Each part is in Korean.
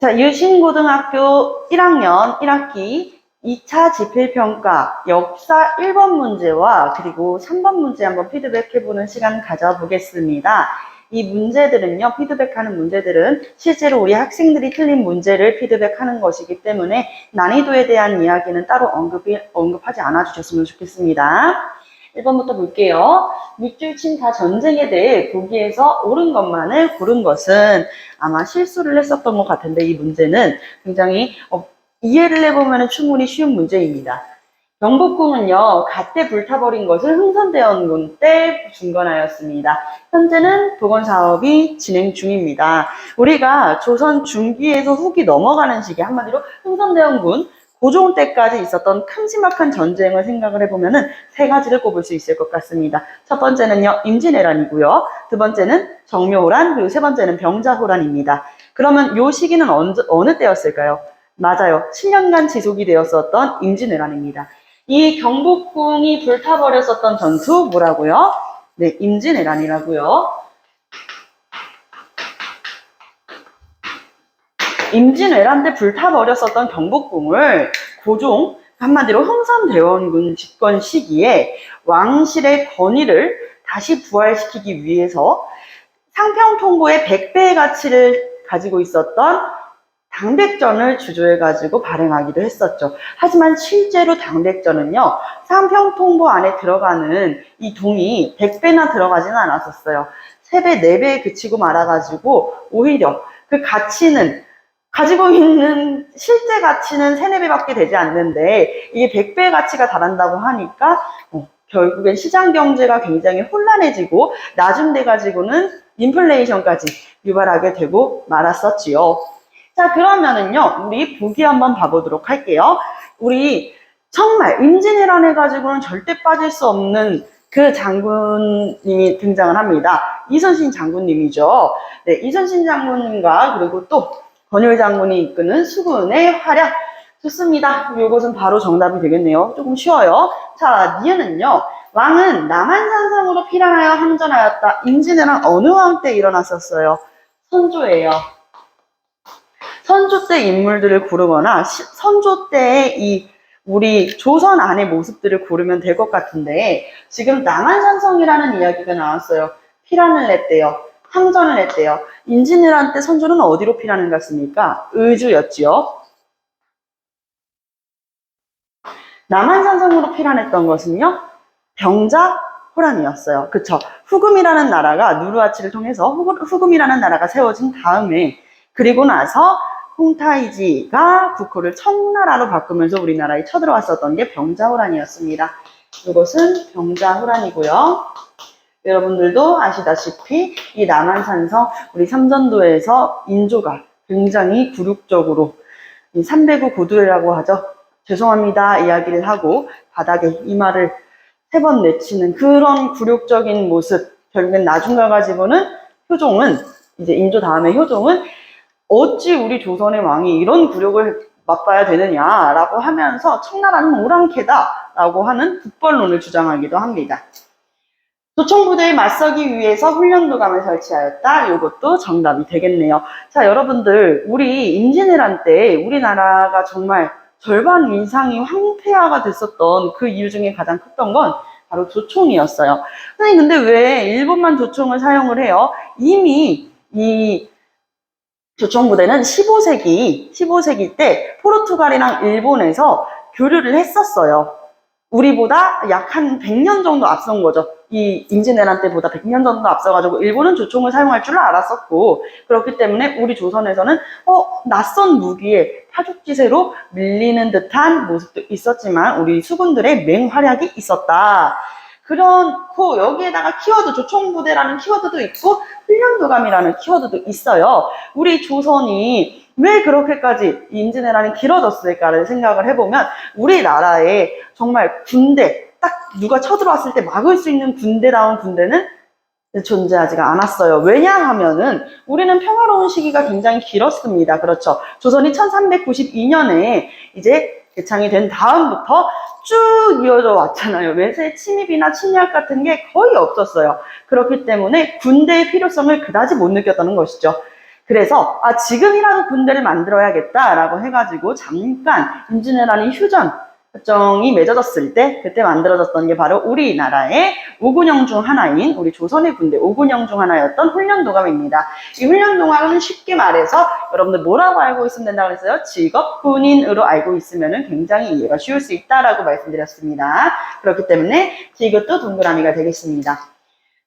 자, 유신고등학교 1학년 1학기 2차 지필평가 역사 1번 문제와 그리고 3번 문제 한번 피드백해보는 시간 가져보겠습니다. 이 문제들은요, 피드백하는 문제들은 실제로 우리 학생들이 틀린 문제를 피드백하는 것이기 때문에 난이도에 대한 이야기는 따로 언급하지 않아 주셨으면 좋겠습니다. 1번부터 볼게요. 밑줄친 다 전쟁에 대해 보기에서 옳은 것만을 고른 것은 아마 실수를 했었던 것 같은데 이 문제는 굉장히 이해를 해보면 충분히 쉬운 문제입니다. 경복궁은요, 갓대 불타버린 것을 흥선대원군 때 중건하였습니다. 현재는 복원사업이 진행 중입니다. 우리가 조선 중기에서 후기 넘어가는 시기, 한마디로 흥선대원군 고종 때까지 있었던 큼지막한 전쟁을 생각을 해보면 세 가지를 꼽을 수 있을 것 같습니다. 첫 번째는요, 임진왜란이고요. 두 번째는 정묘호란, 그리고 세 번째는 병자호란입니다. 그러면 이 시기는 어느 때였을까요? 맞아요. 7년간 지속이 되었었던 임진왜란입니다. 이 경복궁이 불타버렸었던 전투 뭐라고요? 네, 임진왜란이라고요. 임진왜란 때 불타버렸었던 경복궁을 고종, 한마디로 흥선대원군 집권 시기에 왕실의 권위를 다시 부활시키기 위해서 상평통보의 100배의 가치를 가지고 있었던 당백전을 주조해가지고 발행하기도 했었죠. 하지만 실제로 당백전은요, 상평통보 안에 들어가는 이 동이 100배나 들어가지는 않았었어요. 3배, 4배에 그치고 말아가지고 오히려 그 가치는 가지고 있는 실제 가치는 3, 4배밖에 되지 않는데 이게 100배의 가치가 달한다고 하니까 결국엔 시장 경제가 굉장히 혼란해지고 나중 돼가지고는 인플레이션까지 유발하게 되고 말았었지요. 자, 그러면은요, 우리 보기 한번 봐보도록 할게요. 우리 정말 임진왜란 해가지고는 절대 빠질 수 없는 그 장군님이 등장을 합니다. 이순신 장군님이죠. 네, 이순신 장군님과 그리고 또 권율 장군이 이끄는 수군의 활약. 좋습니다. 이것은 바로 정답이 되겠네요. 조금 쉬워요. 자, 니은은요. 왕은 남한산성으로 피란하여 항전하였다. 임진왜란 어느 왕 때 일어났었어요? 선조예요. 선조 때 인물들을 고르거나 선조 때의 우리 조선 안의 모습들을 고르면 될 것 같은데 지금 남한산성이라는 이야기가 나왔어요. 피란을 냈대요. 항전을 했대요. 임진왜란 때 선조는 어디로 피란을 갔습니까? 의주였지요. 남한산성으로 피란했던 것은요. 병자호란이었어요. 그쵸? 후금이라는 나라가 누르하치를 통해서 후금이라는 나라가 세워진 다음에 그리고 나서 홍타이지가 국호를 청나라로 바꾸면서 우리나라에 쳐들어왔었던 게 병자호란이었습니다. 이것은 병자호란이고요. 여러분들도 아시다시피 이 남한산성 우리 삼전도에서 인조가 굉장히 굴욕적으로 309 고두례라고 하죠. 죄송합니다 이야기를 하고 바닥에 이마를 3번 내치는 그런 굴욕적인 모습. 결국엔 나중 가가지고는 효종은 이제 인조 다음에 효종은 어찌 우리 조선의 왕이 이런 굴욕을 맛봐야 되느냐라고 하면서 청나라는 오랑캐다라고 하는 국벌론을 주장하기도 합니다. 조총부대에 맞서기 위해서 훈련도감을 설치하였다. 이것도 정답이 되겠네요. 자, 여러분들 우리 임진왜란 때 우리나라가 정말 절반 이상이 황폐화가 됐었던 그 이유 중에 가장 컸던 건 바로 조총이었어요. 선생님 근데 왜 일본만 조총을 사용을 해요? 이미 이 조총부대는 15세기 때 포르투갈이랑 일본에서 교류를 했었어요. 우리보다 약 한 100년 정도 앞선 거죠. 이 임진왜란 때보다 100년 정도 앞서가지고 일본은 조총을 사용할 줄 알았었고 그렇기 때문에 우리 조선에서는 낯선 무기에 파죽지세로 밀리는 듯한 모습도 있었지만 우리 수군들의 맹활약이 있었다. 그렇고 여기에다가 키워드 조총부대라는 키워드도 있고 훈련도감이라는 키워드도 있어요. 우리 조선이 왜 그렇게까지 임진왜란이 길어졌을까를 생각을 해보면 우리나라에 정말 군대 딱 누가 쳐들어왔을 때 막을 수 있는 군대다운 군대는 존재하지가 않았어요. 왜냐하면은 우리는 평화로운 시기가 굉장히 길었습니다. 그렇죠. 조선이 1392년에 이제 개창이 된 다음부터 쭉 이어져 왔잖아요. 외세 침입이나 침략 같은 게 거의 없었어요. 그렇기 때문에 군대의 필요성을 그다지 못 느꼈다는 것이죠. 그래서 지금이라도 군대를 만들어야겠다라고 해가지고 잠깐 임진왜란이 휴전 협정이 맺어졌을 때 그때 만들어졌던 게 바로 우리나라의 5군형 중 하나인 우리 조선의 군대 5군형 중 하나였던 훈련동합입니다. 이 훈련동합은 쉽게 말해서 여러분들 뭐라고 알고 있으면 된다고 그랬어요? 직업군인으로 알고 있으면 굉장히 이해가 쉬울 수 있다라고 말씀드렸습니다. 그렇기 때문에 이것도 동그라미가 되겠습니다.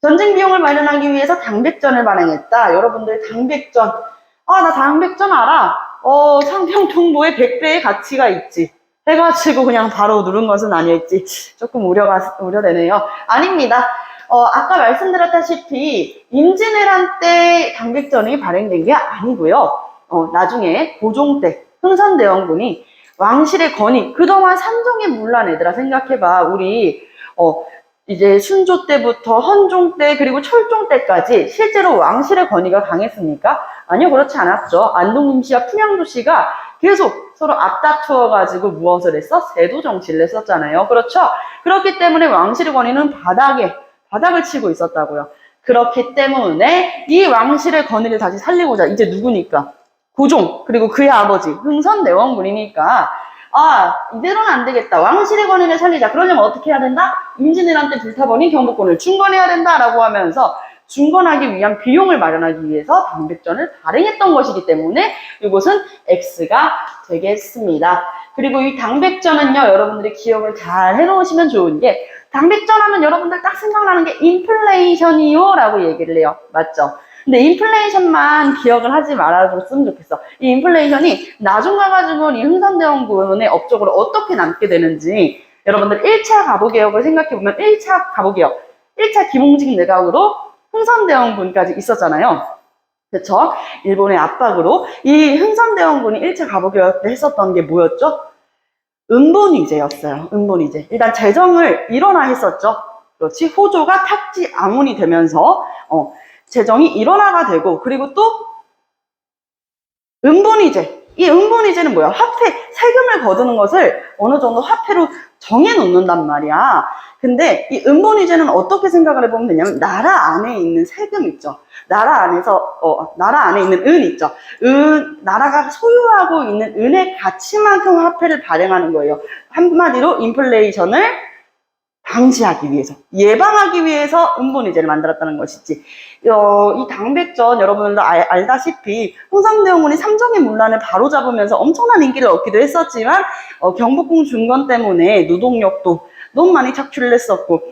전쟁 비용을 마련하기 위해서 당백전을 발행했다. 여러분들 당백전 나 당백전 알아. 상평통보에 100배의 가치가 있지. 해가지고 그냥 바로 누른 것은 아닐지 조금 우려되네요. 아닙니다. 아까 말씀드렸다시피 임진왜란 때 당백전이 발행된 게 아니고요. 나중에 고종 때 흥선대원군이 왕실의 권위, 그동안 산정에 물란 얘들아 생각해봐. 우리 이제 순조 때부터 헌종 때 그리고 철종 때까지 실제로 왕실의 권위가 강했습니까? 아니요, 그렇지 않았죠. 안동김씨와 풍양조씨가 계속 서로 앞다투어가지고 무엇을 했어? 세도 정치를 했었잖아요. 그렇죠? 그렇기 때문에 왕실의 권위는 바닥을 치고 있었다고요. 그렇기 때문에 이 왕실의 권위를 다시 살리고자 이제 누구니까? 고종 그리고 그의 아버지 흥선대원군이니까 이대로는 안 되겠다. 왕실의 권위를 살리자. 그러려면 어떻게 해야 된다? 임진왜란 때 불타버린 경복궁을 중건해야 된다라고 하면서 중건하기 위한 비용을 마련하기 위해서 당백전을 발행했던 것이기 때문에 이것은 X가 되겠습니다. 그리고 이 당백전은요, 여러분들이 기억을 잘 해놓으시면 좋은 게 당백전 하면 여러분들 딱 생각나는 게 인플레이션이요 라고 얘기를 해요. 맞죠? 근데 인플레이션만 기억을 하지 말아줬으면 좋겠어. 이 인플레이션이 나중 가가지고 이 흥선대원군의 업적으로 어떻게 남게 되는지 여러분들 1차 가보개혁을 생각해보면 1차 가보개혁, 1차 김홍직 내각으로 흥선대원군까지 있었잖아요. 그쵸? 일본의 압박으로 이 흥선대원군이 1차 가보개혁 때 했었던 게 뭐였죠? 은본위제였어요. 은본위제. 일단 재정을 일원화했었죠. 그렇지? 호조가 탁지 아문이 되면서 재정이 일원화가 되고, 그리고 또 은본위제. 이 은본위제는 뭐야? 화폐, 세금을 거두는 것을 어느 정도 화폐로 정해놓는단 말이야. 근데 이 은본위제는 어떻게 생각을 해보면 되냐면, 나라 안에 있는 세금 있죠. 나라 안에 있는 은 있죠. 나라가 소유하고 있는 은의 가치만큼 화폐를 발행하는 거예요. 한마디로 인플레이션을 방지하기 위해서, 예방하기 위해서 은본위제를 만들었다는 것이지. 이 당백전 여러분들도 알다시피 흥선대원군이 삼정의 문란을 바로잡으면서 엄청난 인기를 얻기도 했었지만 경복궁 중건 때문에 노동력도 너무 많이 착취를 했었고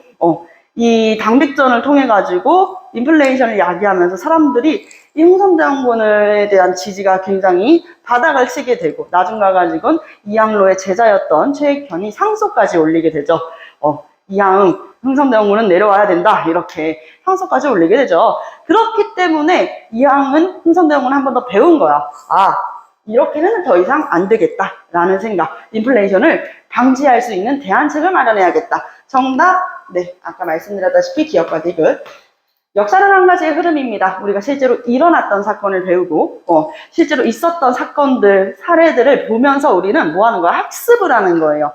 이 당백전을 통해 가지고 인플레이션을 야기하면서 사람들이 이 흥선대원군에 대한 지지가 굉장히 바닥을 치게 되고, 나중 가가지고는 이항로의 제자였던 최익현이 상소까지 올리게 되죠. 이항, 흥선대원군은 내려와야 된다. 이렇게 상소까지 올리게 되죠. 그렇기 때문에 이항은 흥선대원군을 한 번 더 배운 거야. 이렇게는 더 이상 안 되겠다. 라는 생각. 인플레이션을 방지할 수 있는 대안책을 마련해야겠다. 정답, 네, 아까 말씀드렸다시피 기억과 디귿. 역사는 한 가지의 흐름입니다. 우리가 실제로 일어났던 사건을 배우고 실제로 있었던 사건들, 사례들을 보면서 우리는 뭐 하는 거야? 학습을 하는 거예요.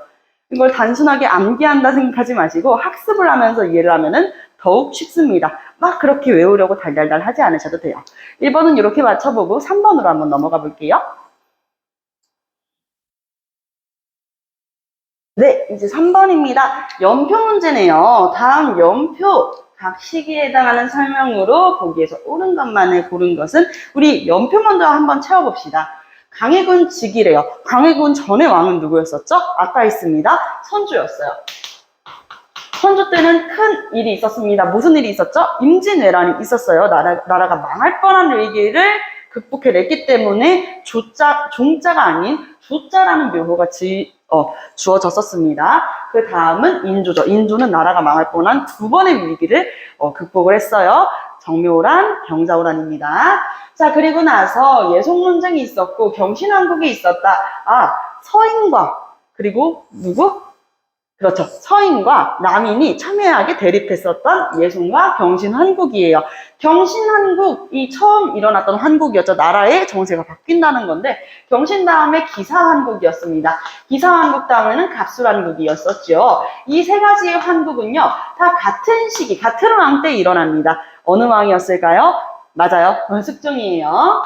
이걸 단순하게 암기한다 생각하지 마시고 학습을 하면서 이해를 하면은 더욱 쉽습니다. 막 그렇게 외우려고 달달달 하지 않으셔도 돼요. 1번은 이렇게 맞춰보고 3번으로 한번 넘어가 볼게요. 네, 이제 3번입니다. 연표 문제네요. 다음 연표 각 시기에 해당하는 설명으로 보기에서 옳은 것만을 고른 것은 우리 연표 먼저 한번 채워봅시다. 강해군 즉위래요. 강해군 전의 왕은 누구였었죠? 아까 있습니다. 선조였어요. 선조 때는 큰 일이 있었습니다. 무슨 일이 있었죠? 임진왜란이 있었어요. 나라가 망할 뻔한 위기를 극복해냈기 때문에 종자가 아닌 조자라는 묘호가 주어졌었습니다. 그 다음은 인조죠. 인조는 나라가 망할 뻔한 두 번의 위기를 극복을 했어요. 정묘란, 병자호란입니다. 자, 그리고 나서 예송논쟁이 있었고 경신왕국이 있었다. 서인과 그리고 누구? 그렇죠. 서인과 남인이 첨예하게 대립했었던 예송과 경신한국이에요. 경신한국이 처음 일어났던 한국이었죠. 나라의 정세가 바뀐다는 건데 경신 다음에 기사한국이었습니다. 기사한국 다음에는 갑술한국이었었죠. 이 세 가지의 한국은요. 다 같은 시기, 같은 왕 때 일어납니다. 어느 왕이었을까요? 맞아요. 숙종이에요.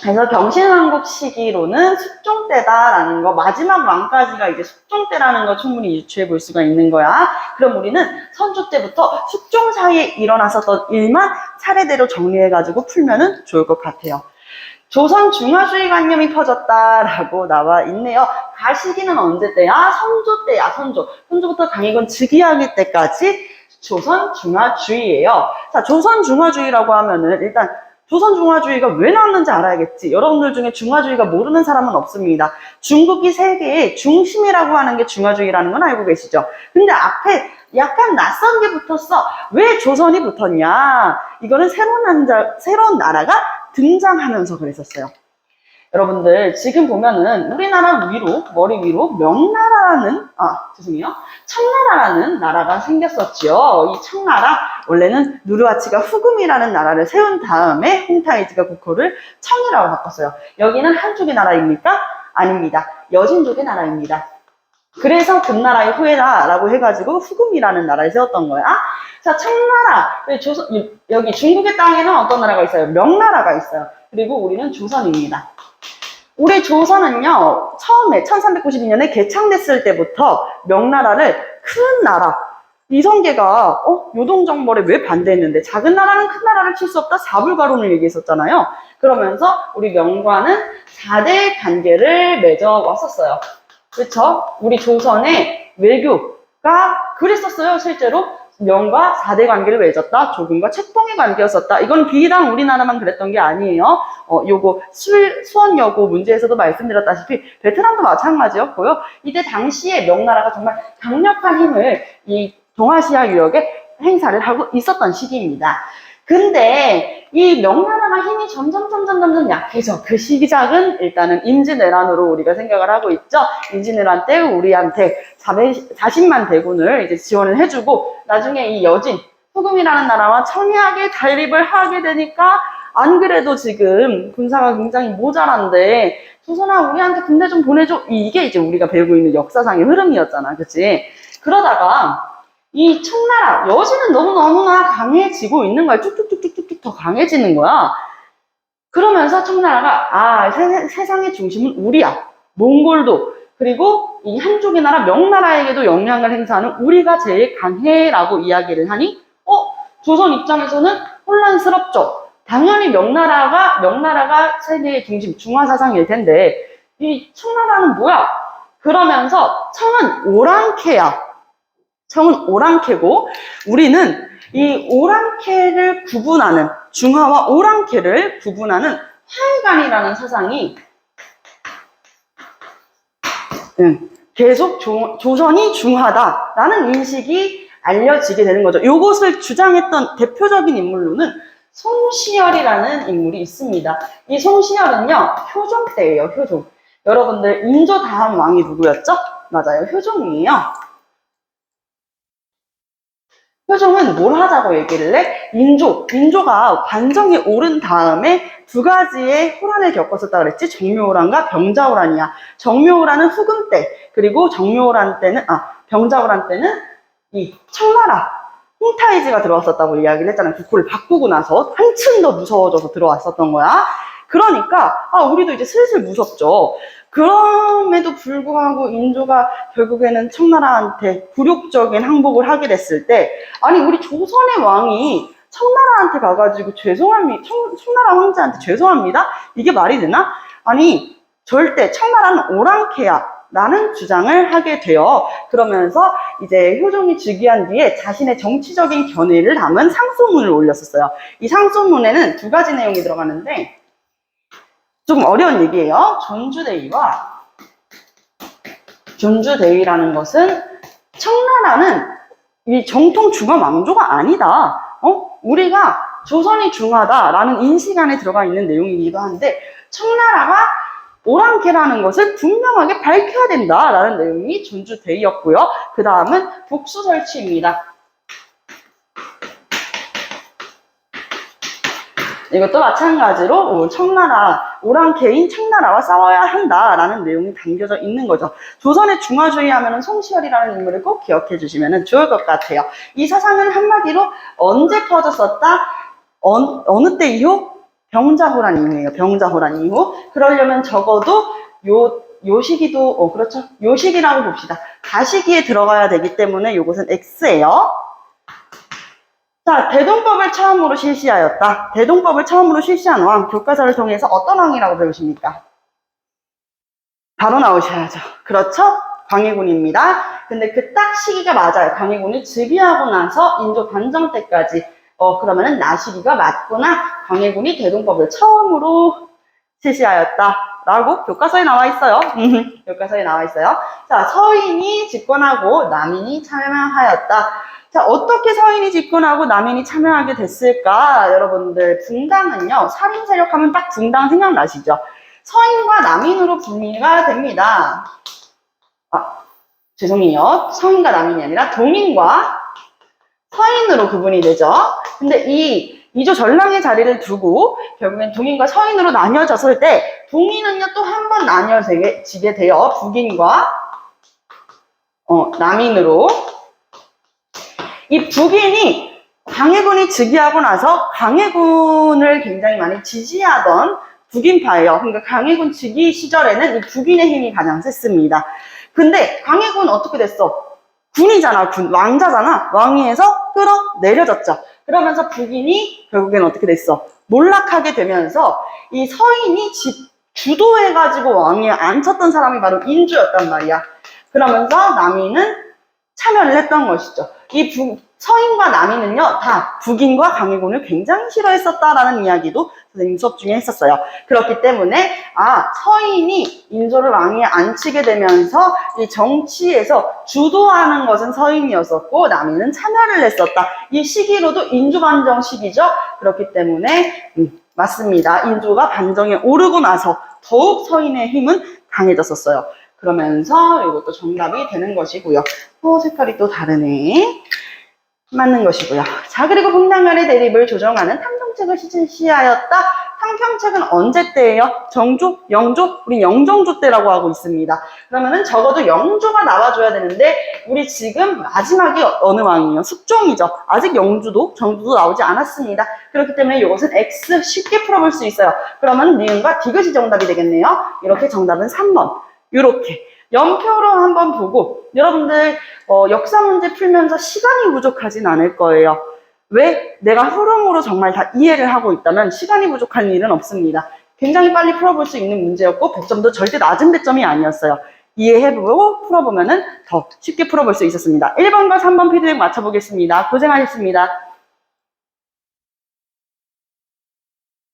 그래서 경신왕국 시기로는 숙종 때다라는 거, 마지막 왕까지가 이제 숙종 때라는 거 충분히 유추해 볼 수가 있는 거야. 그럼 우리는 선조 때부터 숙종 사이에 일어났었던 일만 차례대로 정리해가지고 풀면은 좋을 것 같아요. 조선 중화주의 관념이 퍼졌다라고 나와 있네요. 가시기는 언제 때야? 선조 때야, 선조. 선조부터 강희군 즉위하기 때까지 조선 중화주의예요. 자, 조선 중화주의라고 하면은 일단 조선 중화주의가 왜 나왔는지 알아야겠지. 여러분들 중에 중화주의가 모르는 사람은 없습니다. 중국이 세계의 중심이라고 하는 게 중화주의라는 건 알고 계시죠? 근데 앞에 약간 낯선 게 붙었어. 왜 조선이 붙었냐? 이거는 새로운 나라가 등장하면서 그랬었어요. 여러분들 지금 보면은 우리나라 위로, 머리 위로 명나라라는, 청나라라는 나라가 생겼었지요. 이 청나라, 원래는 누르하치가 후금이라는 나라를 세운 다음에 홍타이지가 국호를 청이라고 바꿨어요. 여기는 한족의 나라입니까? 아닙니다. 여진족의 나라입니다. 그래서 금나라의 후예다라고 해가지고 후금이라는 나라를 세웠던 거야. 자, 청나라, 여기 중국의 땅에는 어떤 나라가 있어요? 명나라가 있어요. 그리고 우리는 조선입니다. 우리 조선은요, 처음에 1392년에 개창됐을 때부터 명나라를 큰 나라, 이성계가 요동정벌에 왜 반대했는데 작은 나라는 큰 나라를 칠 수 없다, 사불가론을 얘기했었잖아요. 그러면서 우리 명과는 4대 관계를 맺어 왔었어요. 그렇죠? 우리 조선의 외교가 그랬었어요. 실제로 명과 4대 관계를 맺었다. 조금과 책봉의 관계였었다. 이건 비단 우리나라만 그랬던 게 아니에요. 요거 수원여고 문제에서도 말씀드렸다시피 베트남도 마찬가지였고요. 이때 당시에 명나라가 정말 강력한 힘을 이 동아시아 유역에 행사를 하고 있었던 시기입니다. 근데 이 명나라가 힘이 점점 약해져. 그 시작은 일단은 임진왜란으로 우리가 생각을 하고 있죠. 임진왜란 때 우리한테 40만 대군을 이제 지원을 해주고 나중에 이 여진, 후금이라는 나라와 청이하게 대립을 하게 되니까 안 그래도 지금 군사가 굉장히 모자란데 조선아 우리한테 군대 좀 보내줘. 이게 이제 우리가 배우고 있는 역사상의 흐름이었잖아. 그치? 그러다가 이 청나라, 여진은 너무나 강해지고 있는 거야. 쭉쭉쭉쭉쭉 더 강해지는 거야. 그러면서 청나라가 세상의 중심은 우리야. 몽골도 그리고 이 한족의 나라 명나라에게도 영향을 행사하는 우리가 제일 강해라고 이야기를 하니 조선 입장에서는 혼란스럽죠. 당연히 명나라가 세계의 중심, 중화사상일 텐데 이 청나라는 뭐야? 그러면서 청은 오랑캐야. 청은 오랑캐고 우리는 이 오랑캐를 구분하는 중화와 오랑캐를 구분하는 화해관이라는 사상이 계속 조선이 중화다라는 인식이 알려지게 되는 거죠. 이것을 주장했던 대표적인 인물로는 송시열이라는 인물이 있습니다. 이 송시열은요 효종 때예요. 효종. 여러분들 인조 다음 왕이 누구였죠? 맞아요. 효종이에요. 효종은 뭘 하자고 얘기를 해? 인조가 관정에 오른 다음에 두 가지의 호란을 겪었었다 그랬지? 정묘호란과 병자호란이야. 정묘호란은 후금 때, 그리고 병자호란 때는 이 청나라, 홍타이지가 들어왔었다고 이야기를 했잖아요. 국호를 바꾸고 나서 한층 더 무서워져서 들어왔었던 거야. 그러니까, 우리도 이제 슬슬 무섭죠. 그럼에도 불구하고 인조가 결국에는 청나라한테 굴욕적인 항복을 하게 됐을 때, 아니, 우리 조선의 왕이 청나라한테 가가지고 청나라 황제한테 죄송합니다? 이게 말이 되나? 아니, 절대 청나라는 오랑캐야. 라는 주장을 하게 돼요. 그러면서 이제 효종이 즉위한 뒤에 자신의 정치적인 견해를 담은 상소문을 올렸었어요. 이 상소문에는 두 가지 내용이 들어가는데, 좀 어려운 얘기예요. 존주대위라는 것은 청나라는 이 정통 중화 왕조가 아니다. 우리가 조선이 중화다라는 인식 안에 들어가 있는 내용이기도 한데 청나라가 오랑캐라는 것을 분명하게 밝혀야 된다라는 내용이 존주대위였고요. 그 다음은 복수설치입니다. 이것도 마찬가지로 청나라, 오랑캐인 청나라와 싸워야 한다라는 내용이 담겨져 있는 거죠. 조선의 중화주의 하면은 송시열이라는 인물을 꼭 기억해 주시면 좋을 것 같아요. 이 사상은 한마디로 언제 퍼졌었다? 어느 때 이후? 병자호란 이후예요. 병자호란 이후. 그러려면 적어도 요 시기도, 그렇죠. 요 시기라고 봅시다. 가시기에 들어가야 되기 때문에 요것은 X예요. 자, 대동법을 처음으로 실시하였다. 대동법을 처음으로 실시한 왕, 교과서를 통해서 어떤 왕이라고 배우십니까? 바로 나오셔야죠. 그렇죠? 광해군입니다. 근데 그 딱 시기가 맞아요. 광해군이 즉위하고 나서 인조 반정 때까지. 그러면은 나시기가 맞구나. 광해군이 대동법을 처음으로 실시하였다라고 교과서에 나와 있어요. 교과서에 나와 있어요. 자, 서인이 집권하고 남인이 참여하였다. 자, 어떻게 서인이 집권하고 남인이 참여하게 됐을까? 여러분들, 붕당은요, 살인 세력 하면 딱 붕당 생각나시죠? 서인과 남인으로 분리가 됩니다. 죄송해요. 서인과 남인이 아니라 동인과 서인으로 구분이 되죠. 근데 이 이조 전랑의 자리를 두고 결국엔 동인과 서인으로 나뉘어졌을 때 동인은요 또 한 번 나뉘어지게 돼요. 북인과 남인으로. 이 북인이 광해군이 즉위하고 나서 광해군을 굉장히 많이 지지하던 북인파예요. 그러니까 광해군 즉위 시절에는 이 북인의 힘이 가장 셌습니다. 근데 광해군은 어떻게 됐어? 군이잖아, 군. 왕자잖아. 왕위에서 끌어내려졌죠. 그러면서 북인이 결국엔 어떻게 됐어? 몰락하게 되면서 이 서인이 주도해가지고 왕위에 앉혔던 사람이 바로 인주였단 말이야. 그러면서 남인은 참여를 했던 것이죠. 이 서인과 남인은요, 다 북인과 광해군을 굉장히 싫어했었다라는 이야기도 선생님 수업 중에 했었어요. 그렇기 때문에, 서인이 인조를 왕위에 앉히게 되면서 이 정치에서 주도하는 것은 서인이었었고, 남인은 참여를 했었다. 이 시기로도 인조 반정 시기죠. 그렇기 때문에, 맞습니다. 인조가 반정에 오르고 나서 더욱 서인의 힘은 강해졌었어요. 그러면서 이것도 정답이 되는 것이고요. 색깔이 또 다르네. 맞는 것이고요. 자, 그리고 붕당 간의 대립을 조정하는 탕평책을 실시하였다. 탕평책은 언제 때예요? 정조? 영조? 우리 영정조 때라고 하고 있습니다. 그러면은 적어도 영조가 나와줘야 되는데 우리 지금 마지막이 어느 왕이에요? 숙종이죠. 아직 영조도 정조도 나오지 않았습니다. 그렇기 때문에 이것은 X 쉽게 풀어볼 수 있어요. 그러면 니은과 디귿이 정답이 되겠네요. 이렇게 정답은 3번. 이렇게 연표로 한번 보고 여러분들 역사 문제 풀면서 시간이 부족하진 않을 거예요. 왜? 내가 흐름으로 정말 다 이해를 하고 있다면 시간이 부족한 일은 없습니다. 굉장히 빨리 풀어볼 수 있는 문제였고 100점도 절대 낮은 배점이 아니었어요. 이해해보고 풀어보면 더 쉽게 풀어볼 수 있었습니다. 1번과 3번 피드백 맞춰보겠습니다. 고생하셨습니다.